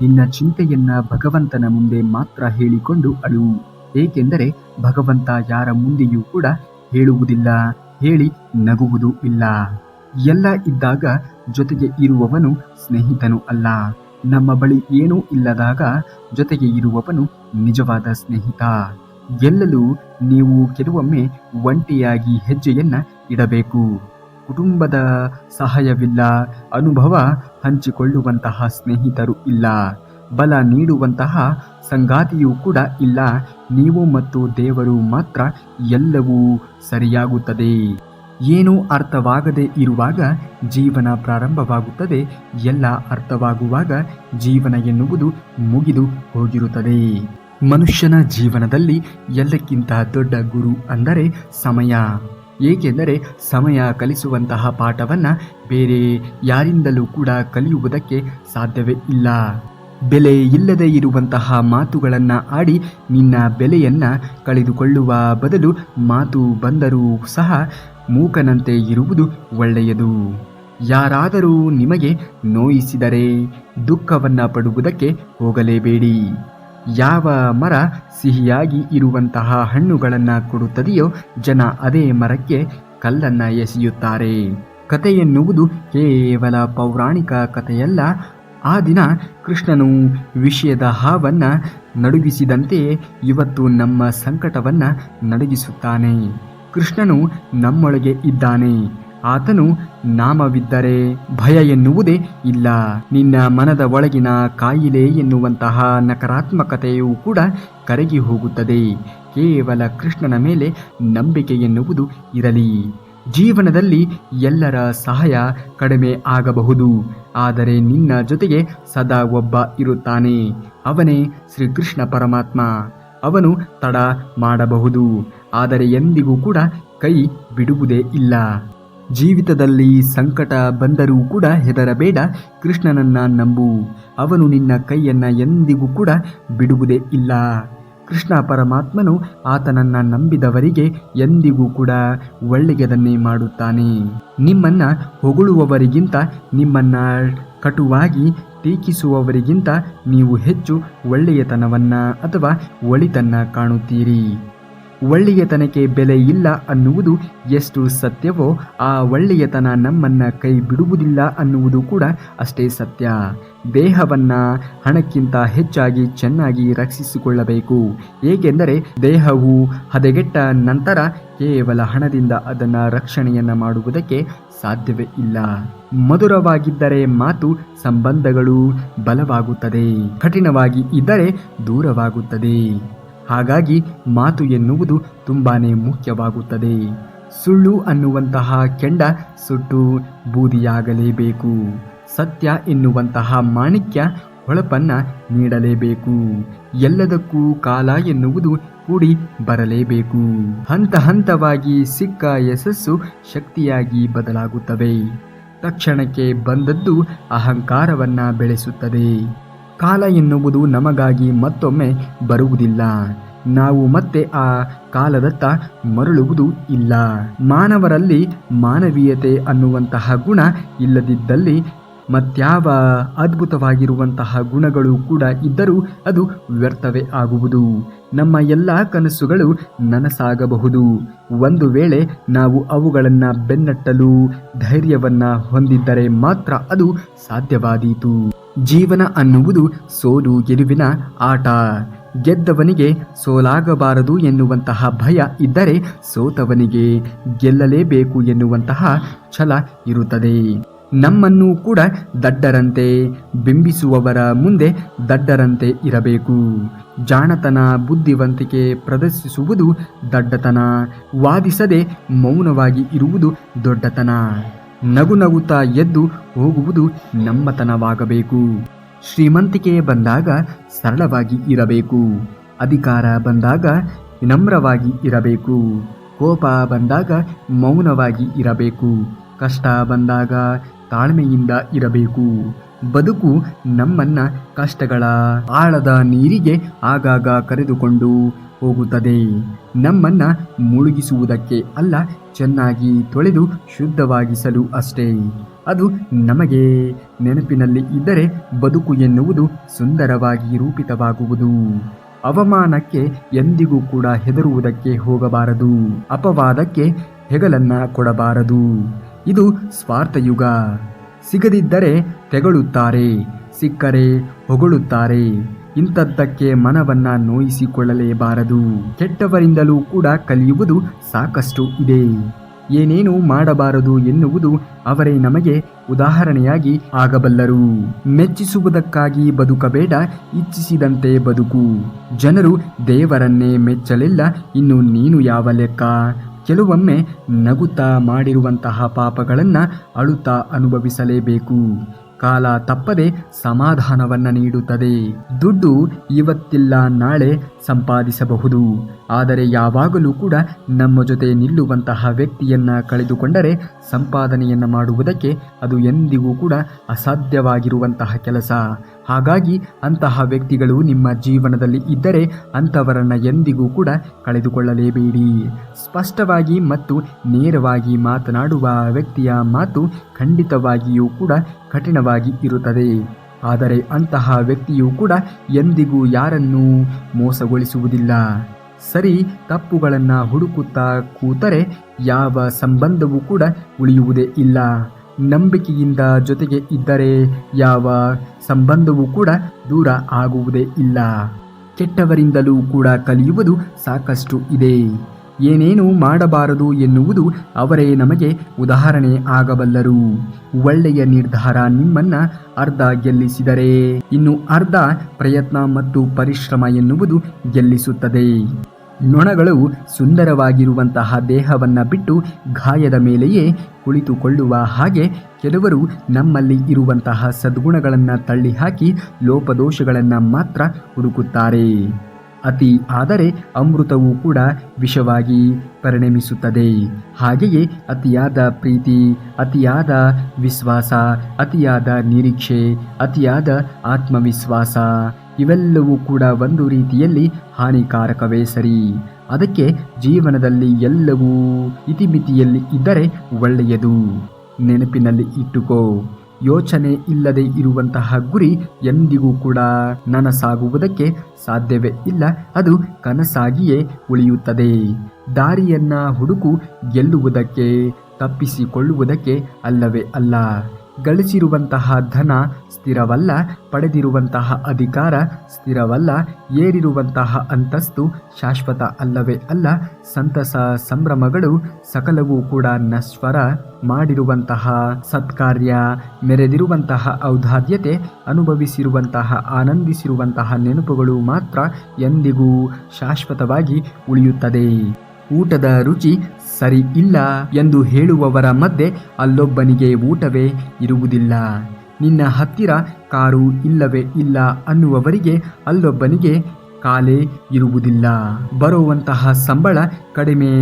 ನಿನ್ನ ಚಿಂತೆಯನ್ನ ಭಗವಂತನ ಮುಂದೆ ಮಾತ್ರ ಹೇಳಿಕೊಂಡು ಅಳು. ಏಕೆಂದರೆ ಭಗವಂತ ಯಾರ ಮುಂದೆಯೂ ಕೂಡ ಹೇಳುವುದಿಲ್ಲ, ಹೇಳಿ ನಗುವುದೂ ಇಲ್ಲ. ಎಲ್ಲ ಇದ್ದಾಗ ಜೊತೆಗೆ ಇರುವವನು ಸ್ನೇಹಿತನು ಅಲ್ಲ. ನಮ್ಮ ಬಳಿ ಏನೂ ಇಲ್ಲದಾಗ ಜೊತೆಗೆ ಇರುವವನು ನಿಜವಾದ ಸ್ನೇಹಿತ. ಗೆಲ್ಲಲು ನೀವು ಕೆಲವೊಮ್ಮೆ ಒಂಟಿಯಾಗಿ ಹೆಜ್ಜೆಯನ್ನ ಇಡಬೇಕು. ಕುಟುಂಬದ ಸಹಾಯವಿಲ್ಲ, ಅನುಭವ ಹಂಚಿಕೊಳ್ಳುವಂತಹ ಸ್ನೇಹಿತರು ಇಲ್ಲ, ಬಲ ನೀಡುವಂತಹ ಸಂಗಾತಿಯೂ ಕೂಡ ಇಲ್ಲ. ನೀವು ಮತ್ತು ದೇವರು ಮಾತ್ರ ಎಲ್ಲವೂ ಸರಿಯಾಗುತ್ತದೆ. ಏನೂ ಅರ್ಥವಾಗದೇ ಇರುವಾಗ ಜೀವನ ಪ್ರಾರಂಭವಾಗುತ್ತದೆ. ಎಲ್ಲ ಅರ್ಥವಾಗುವಾಗ ಜೀವನ ಎನ್ನುವುದು ಮುಗಿದು ಹೋಗಿರುತ್ತದೆ. ಮನುಷ್ಯನ ಜೀವನದಲ್ಲಿ ಎಲ್ಲಕ್ಕಿಂತ ದೊಡ್ಡ ಗುರು ಅಂದರೆ ಸಮಯ. ಏಕೆಂದರೆ ಸಮಯ ಕಲಿಸುವಂತಹ ಪಾಠವನ್ನ ಬೇರೆ ಯಾರಿಂದಲೂ ಕೂಡ ಕಲಿಯುವುದಕ್ಕೆ ಸಾಧ್ಯವೇ ಇಲ್ಲ. ಬೆಲೆ ಇಲ್ಲದೆ ಇರುವಂತಹ ಮಾತುಗಳನ್ನ ಆಡಿ ನಿನ್ನ ಬೆಲೆಯನ್ನ ಕಳೆದುಕೊಳ್ಳುವ ಬದಲು ಮಾತು ಬಂದರೂ ಸಹ ಮೂಕನಂತೆ ಇರುವುದು ಒಳ್ಳೆಯದು. ಯಾರಾದರೂ ನಿಮಗೆ ನೋಯಿಸಿದರೆ ದುಃಖವನ್ನ ಪಡುವುದಕ್ಕೆ ಹೋಗಲೇಬೇಡಿ. ಯಾವ ಮರ ಸಿಹಿಯಾಗಿ ಇರುವಂತಹ ಹಣ್ಣುಗಳನ್ನ ಕೊಡುತ್ತದೆಯೋ ಜನ ಅದೇ ಮರಕ್ಕೆ ಕಲ್ಲನ್ನ ಎಸೆಯುತ್ತಾರೆ. ಕತೆ ಎನ್ನುವುದು ಕೇವಲ ಪೌರಾಣಿಕ ಕಥೆಯಲ್ಲ. ಆ ದಿನ ಕೃಷ್ಣನು ವಿಷಯದ ಹಾವನ್ನ ನಡುಗಿಸಿದಂತೆಯೇ ಇವತ್ತು ನಮ್ಮ ಸಂಕಟವನ್ನ ನಡುಗಿಸುತ್ತಾನೆ. ಕೃಷ್ಣನು ನಮ್ಮೊಳಗೆ ಇದ್ದಾನೆ. ಆತನು ನಾಮವಿದ್ದರೆ ಭಯ ಎನ್ನುವುದೇ ಇಲ್ಲ. ನಿನ್ನ ಮನದ ಒಳಗಿನ ಕಾಯಿಲೆ ಎನ್ನುವಂತಹ ನಕಾರಾತ್ಮಕತೆಯೂ ಕೂಡ ಕರಗಿ ಹೋಗುತ್ತದೆ. ಕೇವಲ ಕೃಷ್ಣನ ಮೇಲೆ ನಂಬಿಕೆ ಎನ್ನುವುದು ಇರಲಿ. ಜೀವನದಲ್ಲಿ ಎಲ್ಲರ ಸಹಾಯ ಕಡಿಮೆ ಆಗಬಹುದು, ಆದರೆ ನಿನ್ನ ಜೊತೆಗೆ ಸದಾ ಒಬ್ಬ ಇರುತ್ತಾನೆ. ಅವನೇ ಶ್ರೀಕೃಷ್ಣ ಪರಮಾತ್ಮ. ಅವನು ತಡ ಮಾಡಬಹುದು, ಆದರೆ ಎಂದಿಗೂ ಕೂಡ ಕೈ ಬಿಡುವುದೇ ಇಲ್ಲ. ಜೀವಿತದಲ್ಲಿ ಸಂಕಟ ಬಂದರೂ ಕೂಡ ಹೆದರಬೇಡ, ಕೃಷ್ಣನನ್ನ ನಂಬು. ಅವನು ನಿನ್ನ ಕೈಯನ್ನ ಎಂದಿಗೂ ಕೂಡ ಬಿಡುವುದೇ ಇಲ್ಲ. ಕೃಷ್ಣ ಪರಮಾತ್ಮನು ಆತನನ್ನ ನಂಬಿದವರಿಗೆ ಎಂದಿಗೂ ಕೂಡ ಒಳ್ಳೆಯದನ್ನೇ ಮಾಡುತ್ತಾನೆ. ನಿಮ್ಮನ್ನ ಹೊಗಳುವವರಿಗಿಂತ, ನಿಮ್ಮನ್ನ ಕಟುವಾಗಿ ಟೀಕಿಸುವವರಿಗಿಂತ ನೀವು ಹೆಚ್ಚು ಒಳ್ಳೆಯತನವನ್ನ ಅಥವಾ ಒಳಿತನ್ನ ಕಾಣುತ್ತೀರಿ. ಒಳ್ಳೆಯತನಕ್ಕೆ ಬೆಲೆ ಇಲ್ಲ ಅನ್ನುವುದು ಎಷ್ಟು ಸತ್ಯವೋ, ಆ ಒಳ್ಳೆಯತನ ನಮ್ಮನ್ನ ಕೈ ಬಿಡುವುದಿಲ್ಲ ಅನ್ನುವುದು ಕೂಡ ಅಷ್ಟೇ ಸತ್ಯ. ದೇಹವನ್ನ ಹಣಕ್ಕಿಂತ ಹೆಚ್ಚಾಗಿ ಚೆನ್ನಾಗಿ ರಕ್ಷಿಸಿಕೊಳ್ಳಬೇಕು. ಏಕೆಂದರೆ ದೇಹವು ಹದಗೆಟ್ಟ ನಂತರ ಕೇವಲ ಹಣದಿಂದ ಅದನ್ನ ರಕ್ಷಣೆಯನ್ನ ಮಾಡುವುದಕ್ಕೆ ಸಾಧ್ಯವೇ ಇಲ್ಲ. ಮಧುರವಾಗಿದ್ದರೆ ಮಾತು, ಸಂಬಂಧಗಳು ಬಲವಾಗುತ್ತದೆ. ಕಠಿಣವಾಗಿ ಇದ್ದರೆ ದೂರವಾಗುತ್ತದೆ. ಹಾಗಾಗಿ ಮಾತು ಎನ್ನುವುದು ತುಂಬಾನೇ ಮುಖ್ಯವಾಗುತ್ತದೆ. ಸುಳ್ಳು ಅನ್ನುವಂತಹ ಕೆಂಡ ಸುಟ್ಟು ಬೂದಿಯಾಗಲೇಬೇಕು. ಸತ್ಯ ಎನ್ನುವಂತಹ ಮಾಣಿಕ್ಯ ಹೊಳಪನ್ನ ನೀಡಲೇಬೇಕು. ಎಲ್ಲದಕ್ಕೂ ಕಾಲ ಎನ್ನುವುದು ಕೂಡಿ ಬರಲೇಬೇಕು. ಹಂತ ಹಂತವಾಗಿ ಸಿಕ್ಕ ಯಶಸ್ಸು ಶಕ್ತಿಯಾಗಿ ಬದಲಾಗುತ್ತವೆ. ತಕ್ಷಣಕ್ಕೆ ಬಂದದ್ದು ಅಹಂಕಾರವನ್ನ ಬೆಳೆಸುತ್ತದೆ. ಕಾಲ ಎನ್ನುವುದು ನಮಗಾಗಿ ಮತ್ತೊಮ್ಮೆ ಬರುವುದಿಲ್ಲ. ನಾವು ಮತ್ತೆ ಆ ಕಾಲದತ್ತ ಮರಳುವುದು ಇಲ್ಲ. ಮಾನವರಲ್ಲಿ ಮಾನವೀಯತೆ ಅನ್ನುವಂತಹ ಗುಣ ಇಲ್ಲದಿದ್ದಲ್ಲಿ ಮತ್ಯಾವ ಅದ್ಭುತವಾಗಿರುವಂತಹ ಗುಣಗಳು ಕೂಡ ಇದ್ದರೂ ಅದು ವ್ಯರ್ಥವೇ ಆಗುವುದು. ನಮ್ಮ ಎಲ್ಲ ಕನಸುಗಳು ನನಸಾಗಬಹುದು, ಒಂದು ವೇಳೆ ನಾವು ಅವುಗಳನ್ನು ಬೆನ್ನಟ್ಟಲು ಧೈರ್ಯವನ್ನ ಹೊಂದಿದ್ದರೆ ಮಾತ್ರ ಅದು ಸಾಧ್ಯವಾದೀತು. ಜೀವನ ಅನ್ನುವುದು ಸೋಲು ಗೆಲುವಿನ ಆಟ. ಗೆದ್ದವನಿಗೆ ಸೋಲಾಗಬಾರದು ಎನ್ನುವಂತಹ ಭಯ ಇದ್ದರೆ ಸೋತವನಿಗೆ ಗೆಲ್ಲಲೇಬೇಕು ಎನ್ನುವಂತಹ ಛಲ ಇರುತ್ತದೆ. ನಮ್ಮನ್ನು ಕೂಡ ದಡ್ಡರಂತೆ ಬಿಂಬಿಸುವವರ ಮುಂದೆ ದಡ್ಡರಂತೆ ಇರಬೇಕು. ಜಾಣತನ, ಬುದ್ಧಿವಂತಿಕೆ ಪ್ರದರ್ಶಿಸುವುದು ದಡ್ಡತನ. ವಾದಿಸದೆ ಮೌನವಾಗಿ ಇರುವುದು ದೊಡ್ಡತನ. ನಗು ನಗುತ್ತಾ ಎದ್ದು ಹೋಗುವುದು ನಮ್ಮತನವಾಗಬೇಕು. ಶ್ರೀಮಂತಿಕೆ ಬಂದಾಗ ಸರಳವಾಗಿ ಇರಬೇಕು. ಅಧಿಕಾರ ಬಂದಾಗ ವಿನಮ್ರವಾಗಿ ಇರಬೇಕು. ಕೋಪ ಬಂದಾಗ ಮೌನವಾಗಿ ಇರಬೇಕು. ಕಷ್ಟ ಬಂದಾಗ ತಾಳ್ಮೆಯಿಂದ ಇರಬೇಕು. ಬದುಕು ನಮ್ಮನ್ನ ಕಷ್ಟಗಳ ಆಳದ ನೀರಿಗೆ ಆಗಾಗ ಕರೆದುಕೊಂಡು ಹೋಗುತ್ತದೆ. ನಮ್ಮನ್ನ ಮುಳುಗಿಸುವುದಕ್ಕೆ ಅಲ್ಲ, ಚೆನ್ನಾಗಿ ತೊಳೆದು ಶುದ್ಧವಾಗಿಸಲು ಅಷ್ಟೇ. ಅದು ನಮಗೆ ನೆನಪಿನಲ್ಲಿ ಇದ್ದರೆ ಬದುಕು ಎನ್ನುವುದು ಸುಂದರವಾಗಿ ರೂಪಿತವಾಗುವುದು. ಅವಮಾನಕ್ಕೆ ಎಂದಿಗೂ ಕೂಡ ಹೆದರುವುದಕ್ಕೆ ಹೋಗಬಾರದು. ಅಪವಾದಕ್ಕೆ ಹೆಗಲನ್ನ ಕೊಡಬಾರದು. ಇದು ಸ್ವಾರ್ಥಯುಗ. ಸಿಗದಿದ್ದರೆ ತೆಗಳುತ್ತಾರೆ, ಸಿಕ್ಕರೆ ಹೊಗಳುತ್ತಾರೆ. ಇಂಥದ್ದಕ್ಕೆ ಮನವನ್ನ ನೋಯಿಸಿಕೊಳ್ಳಲೇಬಾರದು. ಕೆಟ್ಟವರಿಂದಲೂ ಕೂಡ ಕಲಿಯುವುದು ಸಾಕಷ್ಟು ಇದೆ. ಏನೇನು ಮಾಡಬಾರದು ಎನ್ನುವುದು ಅವರೇ ನಮಗೆ ಉದಾಹರಣೆಯಾಗಿ ಆಗಬಲ್ಲರು. ಮೆಚ್ಚಿಸುವುದಕ್ಕಾಗಿ ಬದುಕಬೇಡ, ಇಚ್ಛಿಸಿದಂತೆ ಬದುಕು. ಜನರು ದೇವರನ್ನೇ ಮೆಚ್ಚಲಿಲ್ಲ, ಇನ್ನು ನೀನು ಯಾವ ಲೆಕ್ಕ? ಕೆಲವೊಮ್ಮೆ ನಗುತ್ತಾ ಮಾಡಿರುವಂತಹ ಪಾಪಗಳನ್ನು ಅಳುತ್ತಾ ಅನುಭವಿಸಲೇಬೇಕು. ಕಾಲ ತಪ್ಪದೆ ಸಮಾಧಾನವನ್ನ ನೀಡುತ್ತದೆ. ದುಡ್ಡು ಇವತ್ತಿಲ್ಲ ನಾಳೆ ಸಂಪಾದಿಸಬಹುದು, ಆದರೆ ಯಾವಾಗಲೂ ಕೂಡ ನಮ್ಮ ಜೊತೆ ನಿಲ್ಲುವಂತಹ ವ್ಯಕ್ತಿಯನ್ನ ಕಳೆದುಕೊಂಡರೆ ಸಂಪಾದನೆಯನ್ನ ಮಾಡುವುದಕ್ಕೆ ಅದು ಎಂದಿಗೂ ಕೂಡ ಅಸಾಧ್ಯವಾಗಿರುವಂತಹ ಕೆಲಸ. ಹಾಗಾಗಿ ಅಂತಹ ವ್ಯಕ್ತಿಗಳು ನಿಮ್ಮ ಜೀವನದಲ್ಲಿ ಇದ್ದರೆ ಅಂಥವರನ್ನ ಎಂದಿಗೂ ಕೂಡ ಕಳೆದುಕೊಳ್ಳಲೇಬೇಡಿ. ಸ್ಪಷ್ಟವಾಗಿ ಮತ್ತು ನೇರವಾಗಿ ಮಾತನಾಡುವ ವ್ಯಕ್ತಿಯ ಮಾತು ಖಂಡಿತವಾಗಿಯೂ ಕೂಡ ಕಠಿಣವಾಗಿ ಇರುತ್ತದೆ. ಆದರೆ ಅಂತಹ ವ್ಯಕ್ತಿಯೂ ಕೂಡ ಎಂದಿಗೂ ಯಾರನ್ನೂ ಮೋಸಗೊಳಿಸುವುದಿಲ್ಲ. ಸರಿ ತಪ್ಪುಗಳನ್ನು ಹುಡುಕುತ್ತಾ ಕೂತರೆ ಯಾವ ಸಂಬಂಧವೂ ಕೂಡ ಉಳಿಯುವುದೇ ಇಲ್ಲ. ನಂಬಿಕೆಯಿಂದ ಜೊತೆಗೆ ಇದ್ದರೆ ಯಾವ ಸಂಬಂಧವೂ ಕೂಡ ದೂರ ಆಗುವುದೇ ಇಲ್ಲ. ಕೆಟ್ಟವರಿಂದಲೂ ಕೂಡ ಕಲಿಯುವುದು ಸಾಕಷ್ಟು ಇದೆ. ಏನೇನು ಮಾಡಬಾರದು ಎನ್ನುವುದು ಅವರೇ ನಮಗೆ ಉದಾಹರಣೆ ಆಗಬಲ್ಲರು. ಒಳ್ಳೆಯ ನಿರ್ಧಾರ ನಿಮ್ಮನ್ನ ಅರ್ಧ ಗೆಲ್ಲಿಸಿದರೆ ಇನ್ನು ಅರ್ಧ ಪ್ರಯತ್ನ ಮತ್ತು ಪರಿಶ್ರಮ ಎನ್ನುವುದು ಗೆಲ್ಲಿಸುತ್ತದೆ. ನೊಣಗಳು ಸುಂದರವಾಗಿರುವಂತಹ ದೇಹವನ್ನ ಬಿಟ್ಟು ಗಾಯದ ಮೇಲೆಯೇ ಕುಳಿತುಕೊಳ್ಳುವ ಹಾಗೆ ಕೆಲವರು ನಮ್ಮಲ್ಲಿ ಇರುವಂತಹ ಸದ್ಗುಣಗಳನ್ನು ತಳ್ಳಿಹಾಕಿ ಲೋಪದೋಷಗಳನ್ನು ಮಾತ್ರ ಹುಡುಕುತ್ತಾರೆ. ಅತಿ ಆದರೆ ಅಮೃತವೂ ಕೂಡ ವಿಷವಾಗಿ ಪರಿಣಮಿಸುತ್ತದೆ. ಹಾಗೆಯೇ ಅತಿಯಾದ ಪ್ರೀತಿ, ಅತಿಯಾದ ವಿಶ್ವಾಸ, ಅತಿಯಾದ ನಿರೀಕ್ಷೆ, ಅತಿಯಾದ ಆತ್ಮವಿಶ್ವಾಸ ಇವೆಲ್ಲವೂ ಕೂಡ ಒಂದು ರೀತಿಯಲ್ಲಿ ಹಾನಿಕಾರಕವೇ ಸರಿ. ಅದಕ್ಕೆ ಜೀವನದಲ್ಲಿ ಎಲ್ಲವೂ ಇತಿಮಿತಿಯಲ್ಲಿ ಇದ್ದರೆ ಒಳ್ಳೆಯದು. ನೆನಪಿನಲ್ಲಿ ಇಟ್ಟುಕೋ, ಯೋಚನೆ ಇಲ್ಲದೆ ಇರುವಂತಹ ಗುರಿ ಎಂದಿಗೂ ಕೂಡ ನನಸಾಗುವುದಕ್ಕೆ ಸಾಧ್ಯವೇ ಇಲ್ಲ. ಅದು ಕನಸಾಗಿಯೇ ಉಳಿಯುತ್ತದೆ. ದಾರಿಯನ್ನ ಹುಡುಕು, ಗೆಲ್ಲುವುದಕ್ಕೆ, ತಪ್ಪಿಸಿಕೊಳ್ಳುವುದಕ್ಕೆ ಅಲ್ಲವೇ ಅಲ್ಲ. ಗಳಿಸಿರುವಂತಹ ಧನ ಸ್ಥಿರವಲ್ಲ, ಪಡೆದಿರುವಂತಹ ಅಧಿಕಾರ ಸ್ಥಿರವಲ್ಲ, ಏರಿರುವಂತಹ ಅಂತಸ್ತು ಶಾಶ್ವತ ಅಲ್ಲವೇ ಅಲ್ಲ. ಸಂತಸ ಸಂಭ್ರಮಗಳು ಸಕಲವೂ ಕೂಡ ನಶ್ವರ. ಮಾಡಿರುವಂತಹ ಸತ್ಕಾರ್ಯ, ಮೆರೆದಿರುವಂತಹ ಔದಾರ್ಯತೆ, ಅನುಭವಿಸಿರುವಂತಹ ಆನಂದಿಸಿರುವಂತಹ ನೆನಪುಗಳು ಮಾತ್ರ ಎಂದಿಗೂ ಶಾಶ್ವತವಾಗಿ ಉಳಿಯುತ್ತದೆ. ಊಟದ ರುಚಿ ಸರಿ ಇಲ್ಲ ಎಂದು ಹೇಳುವವರ ಮಧ್ಯೆ ಅಲ್ಲೊಬ್ಬನಿಗೆ ಊಟವೇ ಇರುವುದಿಲ್ಲ. ನಿನ್ನ ಹತ್ತಿರ ಕಾರು ಇಲ್ಲವೇ ಇಲ್ಲ ಅನ್ನುವವರಿಗೆ ಅಲ್ಲೊಬ್ಬನಿಗೆ ಕಾಲೇ ಇರುವುದಿಲ್ಲ. ಬರುವಂತಹ ಸಂಬಳ ಕಡಿಮೆ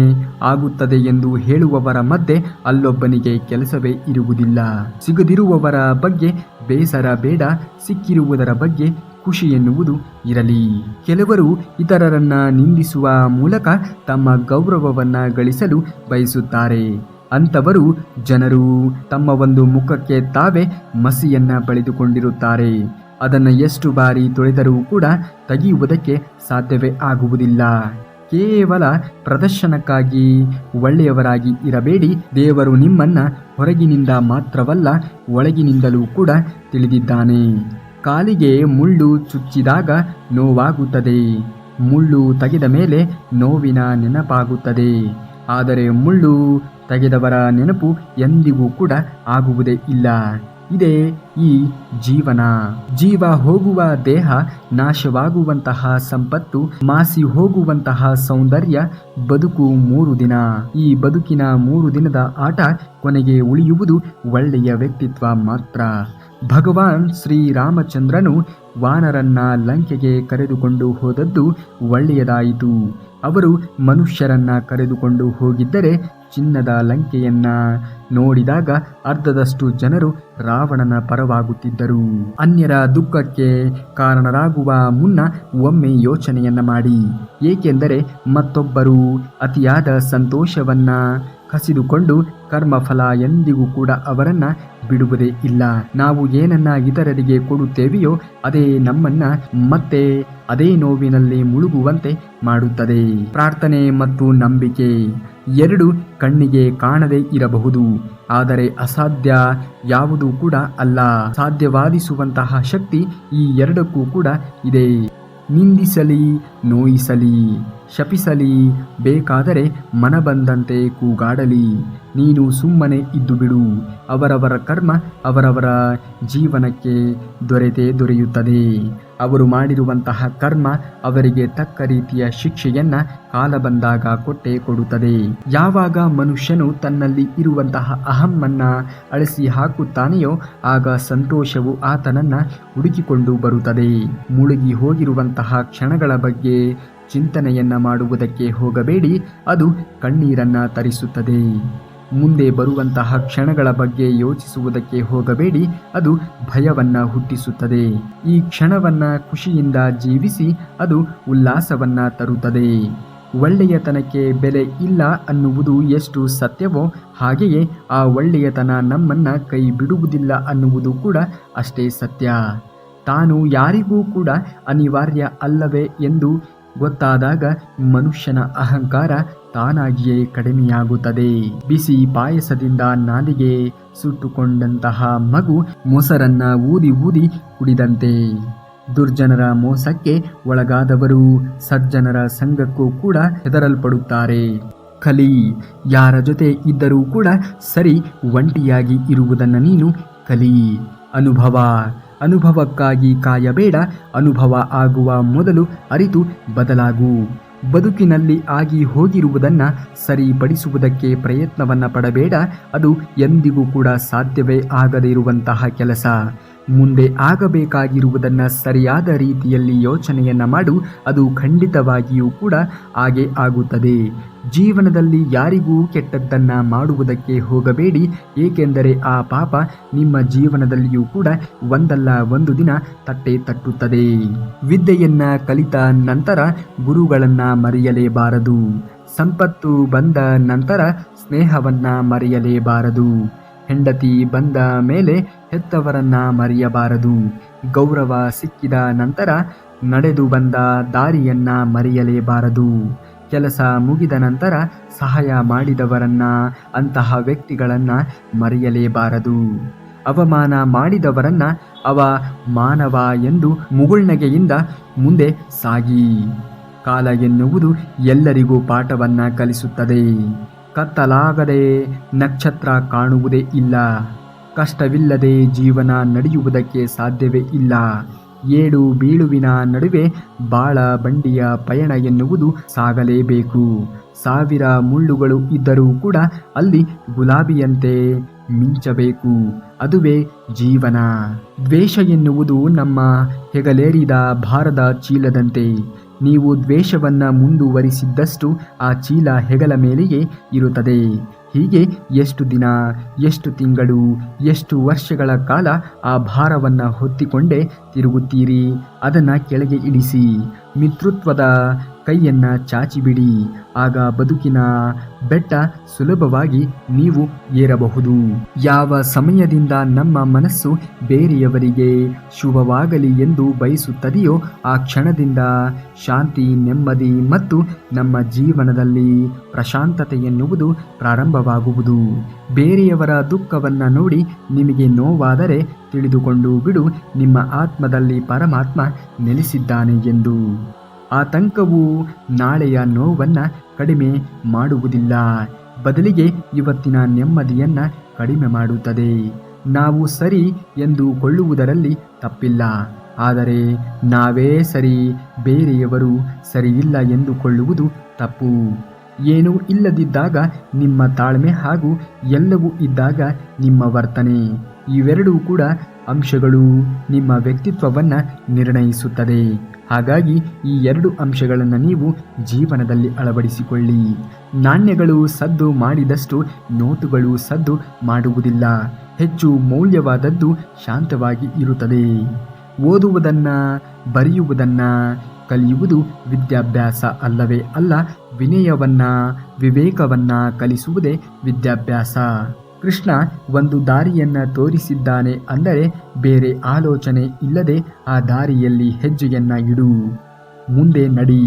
ಆಗುತ್ತದೆ ಎಂದು ಹೇಳುವವರ ಮಧ್ಯೆ ಅಲ್ಲೊಬ್ಬನಿಗೆ ಕೆಲಸವೇ ಇರುವುದಿಲ್ಲ. ಸಿಗದಿರುವವರ ಬಗ್ಗೆ ಬೇಸರ ಬೇಡ, ಸಿಕ್ಕಿರುವುದರ ಬಗ್ಗೆ ಖುಷಿ ಎನ್ನುವುದು ಇರಲಿ. ಕೆಲವರು ಇತರರನ್ನ ನಿಂದಿಸುವ ಮೂಲಕ ತಮ್ಮ ಗೌರವವನ್ನ ಗಳಿಸಲು ಬಯಸುತ್ತಾರೆ. ಅಂಥವರು ಜನರು ತಮ್ಮ ಒಂದು ಮುಖಕ್ಕೆ ತಾವೇ ಮಸಿಯನ್ನ ಬಳಿದುಕೊಂಡಿರುತ್ತಾರೆ. ಅದನ್ನು ಎಷ್ಟು ಬಾರಿ ತೊಳೆದರೂ ಕೂಡ ತೆಗೆಯುವುದಕ್ಕೆ ಸಾಧ್ಯವೇ ಆಗುವುದಿಲ್ಲ. ಕೇವಲ ಪ್ರದರ್ಶನಕ್ಕಾಗಿ ಒಳ್ಳೆಯವರಾಗಿ ಇರಬೇಡಿ. ದೇವರು ನಿಮ್ಮನ್ನ ಹೊರಗಿನಿಂದ ಮಾತ್ರವಲ್ಲ, ಒಳಗಿನಿಂದಲೂ ಕೂಡ ತಿಳಿದಿದ್ದಾನೆ. ಕಾಲಿಗೆ ಮುಳ್ಳು ಚುಚ್ಚಿದಾಗ ನೋವಾಗುತ್ತದೆ, ಮುಳ್ಳು ತೆಗೆದ ಮೇಲೆ ನೋವಿನ ನೆನಪಾಗುತ್ತದೆ. ಆದರೆ ಮುಳ್ಳು ತೆಗೆದವರ ನೆನಪು ಎಂದಿಗೂ ಕೂಡ ಆಗುವುದೇ ಇಲ್ಲ. ಇದೇ ಈ ಜೀವನ. ಜೀವ ಹೋಗುವ ದೇಹ, ನಾಶವಾಗುವಂತಹ ಸಂಪತ್ತು, ಮಾಸಿ ಹೋಗುವಂತಹ ಸೌಂದರ್ಯ. ಬದುಕು 3 ದಿನ. ಈ ಬದುಕಿನ 3 ದಿನದ ಆಟ. ಕೊನೆಗೆ ಉಳಿಯುವುದು ಒಳ್ಳೆಯ ವ್ಯಕ್ತಿತ್ವ ಮಾತ್ರ. ಭಗವಾನ್ ಶ್ರೀರಾಮಚಂದ್ರನು ವಾನರನ್ನ ಲಂಕೆಗೆ ಕರೆದುಕೊಂಡು ಹೋದದ್ದು ಒಳ್ಳೆಯದಾಯಿತು. ಅವರು ಮನುಷ್ಯರನ್ನ ಕರೆದುಕೊಂಡು ಹೋಗಿದ್ದರೆ ಚಿನ್ನದ ಲಂಕೆಯನ್ನ ನೋಡಿದಾಗ ಅರ್ಧದಷ್ಟು ಜನರು ರಾವಣನ ಪರವಾಗುತ್ತಿದ್ದರು. ಅನ್ಯರ ದುಃಖಕ್ಕೆ ಕಾರಣರಾಗುವ ಮುನ್ನ ಒಮ್ಮೆ ಯೋಚನೆಯನ್ನ ಮಾಡಿ, ಏಕೆಂದರೆ ಮತ್ತೊಬ್ಬರು ಅತಿಯಾದ ಸಂತೋಷವನ್ನ ಕಸಿದುಕೊಂಡು ಕರ್ಮಫಲ ಎಂದಿಗೂ ಕೂಡ ಅವರನ್ನ ಬಿಡುವುದೇ ಇಲ್ಲ. ನಾವು ಏನನ್ನ ಇತರರಿಗೆ ಕೊಡುತ್ತೇವೆಯೋ ಅದೇ ನಮ್ಮನ್ನ ಮತ್ತೆ ಅದೇ ನೋವಿನಲ್ಲಿ ಮುಳುಗುವಂತೆ ಮಾಡುತ್ತದೆ. ಪ್ರಾರ್ಥನೆ ಮತ್ತು ನಂಬಿಕೆ ಎರಡು ಕಣ್ಣಿಗೆ ಕಾಣದೇ ಇರಬಹುದು, ಆದರೆ ಅಸಾಧ್ಯ ಯಾವುದೂ ಕೂಡ ಅಲ್ಲ. ಸಾಧ್ಯವಾದಿಸುವಂತಹ ಶಕ್ತಿ ಈ ಎರಡಕ್ಕೂ ಕೂಡ ಇದೆ. ನಿಂದಿಸಲಿ, ನೋಯಿಸಲಿ, ಶಪಿಸಲಿ, ಬೇಕಾದರೆ ಮನಬಂದಂತೆ ಕೂಗಾಡಲಿ, ನೀನು ಸುಮ್ಮನೆ ಇದ್ದು ಬಿಡು. ಅವರವರ ಕರ್ಮ ಅವರವರ ಜೀವನಕ್ಕೆ ದೊರೆಯುತ್ತದೆ. ಅವರು ಮಾಡಿರುವಂತಹ ಕರ್ಮ ಅವರಿಗೆ ತಕ್ಕ ರೀತಿಯ ಶಿಕ್ಷೆಯನ್ನ ಕಾಲ ಬಂದಾಗ ಕೊಟ್ಟೇ ಕೊಡುತ್ತದೆ. ಯಾವಾಗ ಮನುಷ್ಯನು ತನ್ನಲ್ಲಿ ಇರುವಂತಹ ಅಹಮ್ಮನ್ನ ಅಳಿಸಿ ಹಾಕುತ್ತಾನೆಯೋ ಆಗ ಸಂತೋಷವು ಆತನನ್ನ ಹುಡುಕಿಕೊಂಡು ಬರುತ್ತದೆ. ಮುಳುಗಿ ಹೋಗಿರುವಂತಹ ಕ್ಷಣಗಳ ಬಗ್ಗೆ ಚಿಂತನೆಯನ್ನ ಮಾಡುವುದಕ್ಕೆ ಹೋಗಬೇಡಿ, ಅದು ಕಣ್ಣೀರನ್ನ ತರಿಸುತ್ತದೆ. ಮುಂದೆ ಬರುವಂತಹ ಕ್ಷಣಗಳ ಬಗ್ಗೆ ಯೋಚಿಸುವುದಕ್ಕೆ ಹೋಗಬೇಡಿ, ಅದು ಭಯವನ್ನ ಹುಟ್ಟಿಸುತ್ತದೆ. ಈ ಕ್ಷಣವನ್ನ ಖುಷಿಯಿಂದ ಜೀವಿಸಿ, ಅದು ಉಲ್ಲಾಸವನ್ನ ತರುತ್ತದೆ. ಒಳ್ಳೆಯತನಕ್ಕೆ ಬೆಲೆ ಇಲ್ಲ ಅನ್ನುವುದು ಎಷ್ಟು ಸತ್ಯವೋ ಹಾಗೆಯೇ ಆ ಒಳ್ಳೆಯತನ ನಮ್ಮನ್ನ ಕೈ ಬಿಡುವುದಿಲ್ಲ ಅನ್ನುವುದು ಕೂಡ ಅಷ್ಟೇ ಸತ್ಯ. ತಾನು ಯಾರಿಗೂ ಕೂಡ ಅನಿವಾರ್ಯ ಅಲ್ಲವೇ ಎಂದು ಗೊತ್ತಾದಾಗ ಮನುಷ್ಯನ ಅಹಂಕಾರ ತಾನಾಗಿಯೇ ಕಡಿಮೆಯಾಗುತ್ತದೆ. ಬಿಸಿ ಪಾಯಸದಿಂದ ನಾಲಿಗೆ ಸುಟ್ಟುಕೊಂಡಂತಹ ಮಗು ಮೊಸರನ್ನ ಊದಿ ಊದಿ ಕುಡಿದಂತೆ. ದುರ್ಜನರ ಮೋಸಕ್ಕೆ ಒಳಗಾದವರು ಸಜ್ಜನರ ಸಂಘಕ್ಕೂ ಕೂಡ ಹೆದರಲ್ಪಡುತ್ತಾರೆ. ಕಲಿ, ಯಾರ ಜೊತೆ ಇದ್ದರೂ ಕೂಡ ಸರಿ, ಒಂಟಿಯಾಗಿ ಇರುವುದನ್ನು ನೀನು ಕಲಿ. ಅನುಭವಕ್ಕಾಗಿ ಕಾಯಬೇಡ, ಅನುಭವ ಆಗುವ ಮೊದಲು ಅರಿತು ಬದಲಾಗು. ಬದುಕಿನಲ್ಲಿ ಆಗಿ ಹೋಗಿರುವುದನ್ನು ಸರಿಪಡಿಸುವುದಕ್ಕೆ ಪ್ರಯತ್ನವನ್ನ ಪಡಬೇಡ, ಅದು ಎಂದಿಗೂ ಕೂಡ ಸಾಧ್ಯವೇ ಆಗದೇ ಇರುವಂತಹ ಕೆಲಸ. ಮುಂದೆ ಆಗಬೇಕಾಗಿರುವುದನ್ನು ಸರಿಯಾದ ರೀತಿಯಲ್ಲಿ ಯೋಚನೆಯನ್ನ ಮಾಡು, ಅದು ಖಂಡಿತವಾಗಿಯೂ ಕೂಡ ಹಾಗೆ ಆಗುತ್ತದೆ. ಜೀವನದಲ್ಲಿ ಯಾರಿಗೂ ಕೆಟ್ಟದ್ದನ್ನ ಮಾಡುವುದಕ್ಕೆ ಹೋಗಬೇಡಿ, ಏಕೆಂದರೆ ಆ ಪಾಪ ನಿಮ್ಮ ಜೀವನದಲ್ಲಿಯೂ ಕೂಡ ಒಂದಲ್ಲ ಒಂದು ದಿನ ತಟ್ಟೆ ತಟ್ಟುತ್ತದೆ. ವಿದ್ಯೆಯನ್ನ ಕಲಿತ ನಂತರ ಗುರುಗಳನ್ನ ಮರೆಯಲೇಬಾರದು. ಸಂಪತ್ತು ಬಂದ ನಂತರ ಸ್ನೇಹವನ್ನ ಮರೆಯಲೇಬಾರದು. ಹೆಂಡತಿ ಬಂದ ಮೇಲೆ ಹೆತ್ತವರನ್ನ ಮರೆಯಬಾರದು. ಗೌರವ ಸಿಕ್ಕಿದ ನಂತರ ನಡೆದು ಬಂದ ದಾರಿಯನ್ನ ಮರೆಯಲೇಬಾರದು. ಕೆಲಸ ಮುಗಿದ ನಂತರ ಸಹಾಯ ಮಾಡಿದವರನ್ನ, ಅಂತಹ ವ್ಯಕ್ತಿಗಳನ್ನ ಮರೆಯಲೇಬಾರದು. ಅವಮಾನ ಮಾಡಿದವರನ್ನ ಅವ ಮಾನವ ಎಂದು ಮುಗುಳ್ನಗೆಯಿಂದ ಮುಂದೆ ಸಾಗಿ. ಕಾಲ ಎನ್ನುವುದು ಎಲ್ಲರಿಗೂ ಪಾಠವನ್ನ ಕಲಿಸುತ್ತದೆ. ಕತ್ತಲಾಗದೆ ನಕ್ಷತ್ರ ಕಾಣುವುದೇ ಇಲ್ಲ. ಕಷ್ಟವಿಲ್ಲದೆ ಜೀವನ ನಡೆಯುವುದಕ್ಕೆ ಸಾಧ್ಯವೇ ಇಲ್ಲ. ಏಳು ಬೀಳುವಿನ ನಡುವೆ ಬಾಳ ಬಂಡಿಯ ಪಯಣ ಎನ್ನುವುದು ಸಾಗಲೇಬೇಕು. 1000 ಮುಳ್ಳುಗಳು ಇದ್ದರೂ ಕೂಡ ಅಲ್ಲಿ ಗುಲಾಬಿಯಂತೆ ಮಿಂಚಬೇಕು. ಅದುವೇ ಜೀವನ. ದ್ವೇಷ ಎನ್ನುವುದು ನಮ್ಮ ಹೆಗಲೇರಿದ ಭಾರದ ಚೀಲದಂತೆ. ನೀವು ದ್ವೇಷವನ್ನ ಮುಂದುವರಿಸಿದ್ದಷ್ಟು ಆ ಚೀಲ ಹೆಗಲ ಮೇಲೆಯೇ ಇರುತ್ತದೆ. ಹೀಗೆ ಎಷ್ಟು ದಿನ, ಎಷ್ಟು ತಿಂಗಳು, ಎಷ್ಟು ವರ್ಷಗಳ ಕಾಲ ಆ ಭಾರವನ್ನು ಹೊತ್ತಿಕೊಂಡೇ ತಿರುಗುತ್ತೀರಿ? ಅದನ್ನು ಕೆಳಗೆ ಇಳಿಸಿ ಮಿತ್ರತ್ವದ ಕೈಯನ್ನು ಚಾಚಿಬಿಡಿ. ಆಗ ಬದುಕಿನ ಬೆಟ್ಟ ಸುಲಭವಾಗಿ ನೀವು ಏರಬಹುದು. ಯಾವ ಸಮಯದಿಂದ ನಮ್ಮ ಮನಸ್ಸು ಬೇರೆಯವರಿಗೆ ಶುಭವಾಗಲಿ ಎಂದು ಬಯಸುತ್ತದೆಯೋ ಆ ಕ್ಷಣದಿಂದ ಶಾಂತಿ, ನೆಮ್ಮದಿ ಮತ್ತು ನಮ್ಮ ಜೀವನದಲ್ಲಿ ಪ್ರಶಾಂತತೆ ಎನ್ನುವುದು ಪ್ರಾರಂಭವಾಗುವುದು. ಬೇರೆಯವರ ದುಃಖವನ್ನು ನೋಡಿ ನಿಮಗೆ ನೋವಾದರೆ ತಿಳಿದುಕೊಂಡು ಬಿಡು, ನಿಮ್ಮ ಆತ್ಮದಲ್ಲಿ ಪರಮಾತ್ಮ ನೆಲೆಸಿದ್ದಾನೆ ಎಂದು. ಆತಂಕವು ನಾಳೆಯ ನೋವನ್ನು ಕಡಿಮೆ ಮಾಡುವುದಿಲ್ಲ, ಬದಲಿಗೆ ಇವತ್ತಿನ ನೆಮ್ಮದಿಯನ್ನು ಕಡಿಮೆ ಮಾಡುತ್ತದೆ. ನಾವು ಸರಿ ಎಂದುಕೊಳ್ಳುವುದರಲ್ಲಿ ತಪ್ಪಿಲ್ಲ, ಆದರೆ ನಾವೇ ಸರಿ, ಬೇರೆಯವರು ಸರಿಯಿಲ್ಲ ಎಂದುಕೊಳ್ಳುವುದು ತಪ್ಪು. ಏನೂ ಇಲ್ಲದಿದ್ದಾಗ ನಿಮ್ಮ ತಾಳ್ಮೆ ಹಾಗೂ ಎಲ್ಲವೂ ಇದ್ದಾಗ ನಿಮ್ಮ ವರ್ತನೆ, ಇವೆರಡೂ ಕೂಡ ಅಂಶಗಳು ನಿಮ್ಮ ವ್ಯಕ್ತಿತ್ವವನ್ನು ನಿರ್ಣಯಿಸುತ್ತದೆ. ಹಾಗಾಗಿ ಈ 2 ಅಂಶಗಳನ್ನು ನೀವು ಜೀವನದಲ್ಲಿ ಅಳವಡಿಸಿಕೊಳ್ಳಿ. ನಾಣ್ಯಗಳು ಸದ್ದು ಮಾಡಿದಷ್ಟು ನೋಟುಗಳು ಸದ್ದು ಮಾಡುವುದಿಲ್ಲ. ಹೆಚ್ಚು ಮೌಲ್ಯವಾದದ್ದು ಶಾಂತವಾಗಿ ಇರುತ್ತದೆ. ಓದುವುದನ್ನು ಬರೆಯುವುದನ್ನು ಕಲಿಯುವುದು ವಿದ್ಯಾಭ್ಯಾಸ ಅಲ್ಲವೇ ಅಲ್ಲ. ವಿನಯವನ್ನ ವಿವೇಕವನ್ನ ಕಲಿಸುವುದೇ ವಿದ್ಯಾಭ್ಯಾಸ. ಕೃಷ್ಣ ಒಂದು ದಾರಿಯನ್ನ ತೋರಿಸಿದ್ದಾನೆ ಅಂದರೆ ಬೇರೆ ಆಲೋಚನೆ ಇಲ್ಲದೆ ಆ ದಾರಿಯಲ್ಲಿ ಹೆಜ್ಜೆಯನ್ನ ಇಡು, ಮುಂದೆ ನಡಿ.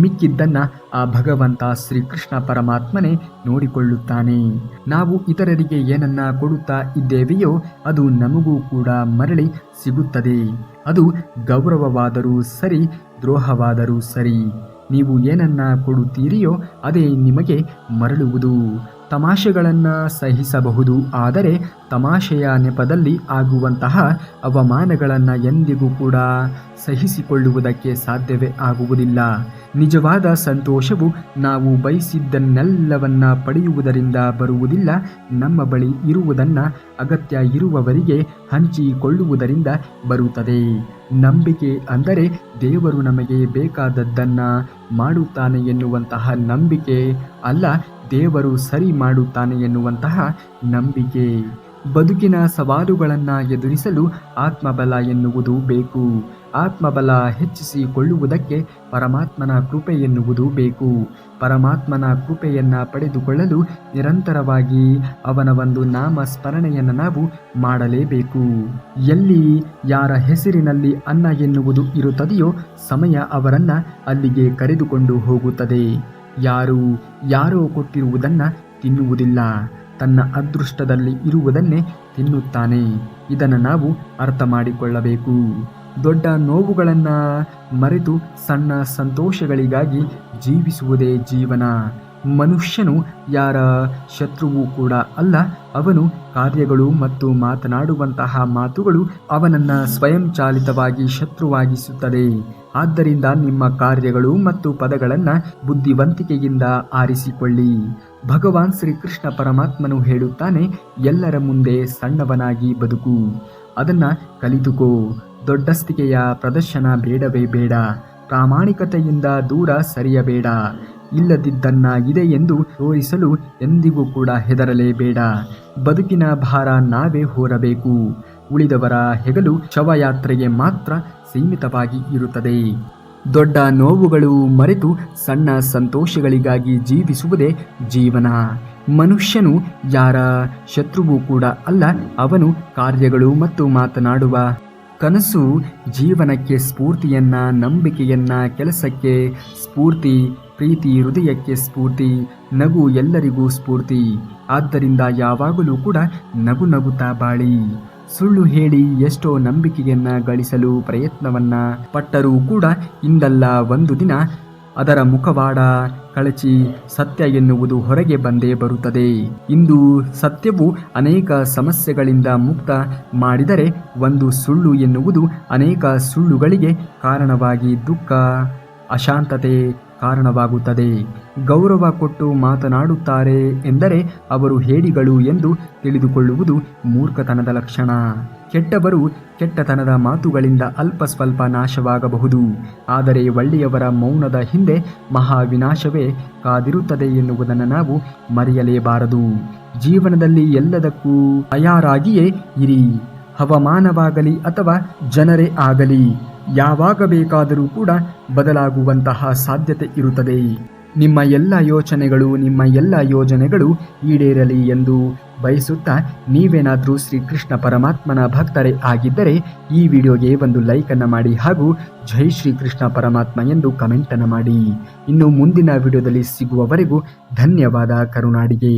ಮಿಕ್ಕಿದ್ದನ್ನ ಆ ಭಗವಂತ ಶ್ರೀಕೃಷ್ಣ ಪರಮಾತ್ಮನೇ ನೋಡಿಕೊಳ್ಳುತ್ತಾನೆ. ನಾವು ಇತರರಿಗೆ ಏನನ್ನ ಕೊಡುತ್ತಾ ಇದ್ದೇವೆಯೋ ಅದು ನಮಗೂ ಕೂಡ ಮರಳಿ ಸಿಗುತ್ತದೆ. ಅದು ಗೌರವವಾದರೂ ಸರಿ, ದ್ರೋಹವಾದರೂ ಸರಿ. ನೀವು ಏನನ್ನ ಕೊಡುತ್ತೀರಿಯೋ ಅದೇ ನಿಮಗೆ ಮರಳುವುದು. ತಮಾಷೆಗಳನ್ನು ಸಹಿಸಬಹುದು, ಆದರೆ ತಮಾಷೆಯ ನೆಪದಲ್ಲಿ ಆಗುವಂತಹ ಅವಮಾನಗಳನ್ನು ಎಂದಿಗೂ ಕೂಡ ಸಹಿಸಿಕೊಳ್ಳುವುದಕ್ಕೆ ಸಾಧ್ಯವೇ ಆಗುವುದಿಲ್ಲ. ನಿಜವಾದ ಸಂತೋಷವು ನಾವು ಬಯಸಿದ್ದನ್ನೆಲ್ಲವನ್ನ ಪಡೆಯುವುದರಿಂದ ಬರುವುದಿಲ್ಲ. ನಮ್ಮ ಬಳಿ ಇರುವುದನ್ನು ಅಗತ್ಯ ಇರುವವರಿಗೆ ಹಂಚಿಕೊಳ್ಳುವುದರಿಂದ ಬರುತ್ತದೆ. ನಂಬಿಕೆ ಅಂದರೆ ದೇವರು ನಮಗೆ ಬೇಕಾದದ್ದನ್ನು ಮಾಡುತ್ತಾನೆ ಎನ್ನುವಂತಹ ನಂಬಿಕೆ ಅಲ್ಲ, ದೇವರು ಸರಿ ಮಾಡುತ್ತಾನೆ ಎನ್ನುವಂತಹ ನಂಬಿಕೆ. ಬದುಕಿನ ಸವಾಲುಗಳನ್ನು ಎದುರಿಸಲು ಆತ್ಮಬಲ ಎನ್ನುವುದು ಬೇಕು. ಆತ್ಮಬಲ ಹೆಚ್ಚಿಸಿಕೊಳ್ಳುವುದಕ್ಕೆ ಪರಮಾತ್ಮನ ಕೃಪೆ ಎನ್ನುವುದು ಬೇಕು. ಪರಮಾತ್ಮನ ಕೃಪೆಯನ್ನು ಪಡೆದುಕೊಳ್ಳಲು ನಿರಂತರವಾಗಿ ಅವನ ಒಂದು ನಾಮ ಸ್ಮರಣೆಯನ್ನು ನಾವು ಮಾಡಲೇಬೇಕು. ಎಲ್ಲಿ ಯಾರ ಹೆಸರಿನಲ್ಲಿ ಅನ್ನ ಎನ್ನುವುದು ಇರುತ್ತದೆಯೋ ಸಮಯ ಅವರನ್ನು ಅಲ್ಲಿಗೆ ಕರೆದುಕೊಂಡು ಹೋಗುತ್ತದೆ. ಯಾರೋ ಕೊಟ್ಟಿರುವುದನ್ನು ತಿನ್ನುವುದಿಲ್ಲ, ತನ್ನ ಅದೃಷ್ಟದಲ್ಲಿ ಇರುವುದನ್ನೇ ತಿನ್ನುತ್ತಾನೆ. ಇದನ್ನು ನಾವು ಅರ್ಥ ಮಾಡಿಕೊಳ್ಳಬೇಕು. ದೊಡ್ಡ ನೋವುಗಳನ್ನು ಮರೆತು ಸಣ್ಣ ಸಂತೋಷಗಳಿಗಾಗಿ ಜೀವಿಸುವುದೇ ಜೀವನ. ಮನುಷ್ಯನು ಯಾರ ಶತ್ರುವೂ ಕೂಡ ಅಲ್ಲ. ಅವನು ಕಾರ್ಯಗಳು ಮತ್ತು ಮಾತನಾಡುವಂತಹ ಮಾತುಗಳು ಅವನನ್ನು ಸ್ವಯಂಚಾಲಿತವಾಗಿ ಶತ್ರುವಾಗಿಸುತ್ತದೆ. ಆದ್ದರಿಂದ ನಿಮ್ಮ ಕಾರ್ಯಗಳು ಮತ್ತು ಪದಗಳನ್ನು ಬುದ್ಧಿವಂತಿಕೆಯಿಂದ ಆರಿಸಿಕೊಳ್ಳಿ. ಭಗವಾನ್ ಶ್ರೀಕೃಷ್ಣ ಪರಮಾತ್ಮನು ಹೇಳುತ್ತಾನೆ, ಎಲ್ಲರ ಮುಂದೆ ಸಣ್ಣವನಾಗಿ ಬದುಕು, ಅದನ್ನು ಕಲಿತುಕೋ. ದೊಡ್ಡಸ್ತಿಕೆಯ ಪ್ರದರ್ಶನ ಬೇಡವೇ ಬೇಡ. ಪ್ರಾಮಾಣಿಕತೆಯಿಂದ ದೂರ ಸರಿಯಬೇಡ. ಇಲ್ಲದಿದ್ದನ್ನ ಇದೆ ಎಂದು ತೋರಿಸಲು ಎಂದಿಗೂ ಕೂಡ ಹೆದರಲೇಬೇಡ. ಬದುಕಿನ ಭಾರ ನಾವೇ ಹೊರಬೇಕು. ಉಳಿದವರ ಹೆಗಲು ಶವಯಾತ್ರೆಗೆ ಮಾತ್ರ ಸೀಮಿತವಾಗಿ ಇರುತ್ತದೆ. ದೊಡ್ಡ ನೋವುಗಳು ಮರೆತು ಸಣ್ಣ ಸಂತೋಷಗಳಿಗಾಗಿ ಜೀವಿಸುವುದೇ ಜೀವನ. ಮನುಷ್ಯನು ಯಾರ ಶತ್ರುವೂ ಕೂಡ ಅಲ್ಲ. ಅವನು ಕಾರ್ಯಗಳು ಮತ್ತು ಮಾತನಾಡುವ ಕನಸು ಜೀವನಕ್ಕೆ ಸ್ಫೂರ್ತಿಯನ್ನ, ನಂಬಿಕೆಯನ್ನ, ಕೆಲಸಕ್ಕೆ ಸ್ಫೂರ್ತಿ, ಪ್ರೀತಿ ಹೃದಯಕ್ಕೆ ಸ್ಫೂರ್ತಿ, ನಗು ಎಲ್ಲರಿಗೂ ಸ್ಫೂರ್ತಿ. ಆದ್ದರಿಂದ ಯಾವಾಗಲೂ ಕೂಡ ನಗು ನಗುತ್ತಾ ಬಾಳಿ. ಸುಳ್ಳು ಹೇಳಿ ಎಷ್ಟೋ ನಂಬಿಕೆಯನ್ನ ಗಳಿಸಲು ಪ್ರಯತ್ನವನ್ನ ಪಟ್ಟರೂ ಕೂಡ ಇಂದಲ್ಲ ಒಂದು ದಿನ ಅದರ ಮುಖವಾಡ ಕಳಚಿ ಸತ್ಯ ಎನ್ನುವುದು ಹೊರಗೆ ಬಂದೇ ಬರುತ್ತದೆ. ಇಂದು ಸತ್ಯವು ಅನೇಕ ಸಮಸ್ಯೆಗಳಿಂದ ಮುಕ್ತ ಮಾಡಿದರೆ ಒಂದು ಸುಳ್ಳು ಎನ್ನುವುದು ಅನೇಕ ಸುಳ್ಳುಗಳಿಗೆ ಕಾರಣವಾಗಿ ದುಃಖ, ಅಶಾಂತತೆ ಕಾರಣವಾಗುತ್ತದೆ. ಗೌರವ ಕೊಟ್ಟು ಮಾತನಾಡುತ್ತಾರೆ ಎಂದರೆ ಅವರು ಹೇಡಿಗಳು ಎಂದು ತಿಳಿದುಕೊಳ್ಳುವುದು ಮೂರ್ಖತನದ ಲಕ್ಷಣ. ಕೆಟ್ಟವರು ಕೆಟ್ಟತನದ ಮಾತುಗಳಿಂದ ಅಲ್ಪ ಸ್ವಲ್ಪ ನಾಶವಾಗಬಹುದು, ಆದರೆ ಒಳ್ಳೆಯವರ ಮೌನದ ಹಿಂದೆ ಮಹಾವಿನಾಶವೇ ಕಾದಿರುತ್ತದೆ ಎನ್ನುವುದನ್ನು ನಾವು ಮರೆಯಲೇಬಾರದು. ಜೀವನದಲ್ಲಿ ಎಲ್ಲದಕ್ಕೂ ತಯಾರಾಗಿಯೇ ಇರಿ. ಹವಾಮಾನವಾಗಲಿ ಅಥವಾ ಜನರೇ ಆಗಲಿ ಯಾವಾಗ ಬೇಕಾದರೂ ಕೂಡ ಬದಲಾಗುವಂತಹ ಸಾಧ್ಯತೆ ಇರುತ್ತದೆ. ನಿಮ್ಮ ಎಲ್ಲ ಯೋಚನೆಗಳು, ನಿಮ್ಮ ಎಲ್ಲ ಯೋಜನೆಗಳು ಈಡೇರಲಿ ಎಂದು ಬಯಸುತ್ತಾ ನೀವೇನಾದರೂ ಶ್ರೀಕೃಷ್ಣ ಪರಮಾತ್ಮನ ಭಕ್ತರೇ ಆಗಿದ್ದರೆ ಈ ವಿಡಿಯೋಗೆ ಒಂದು ಲೈಕನ್ನು ಮಾಡಿ ಹಾಗೂ ಜೈ ಶ್ರೀಕೃಷ್ಣ ಪರಮಾತ್ಮ ಎಂದು ಕಮೆಂಟನ್ನು ಮಾಡಿ. ಇನ್ನು ಮುಂದಿನ ವಿಡಿಯೋದಲ್ಲಿ ಸಿಗುವವರೆಗೂ ಧನ್ಯವಾದ ಕರುನಾಡಿಗೆ.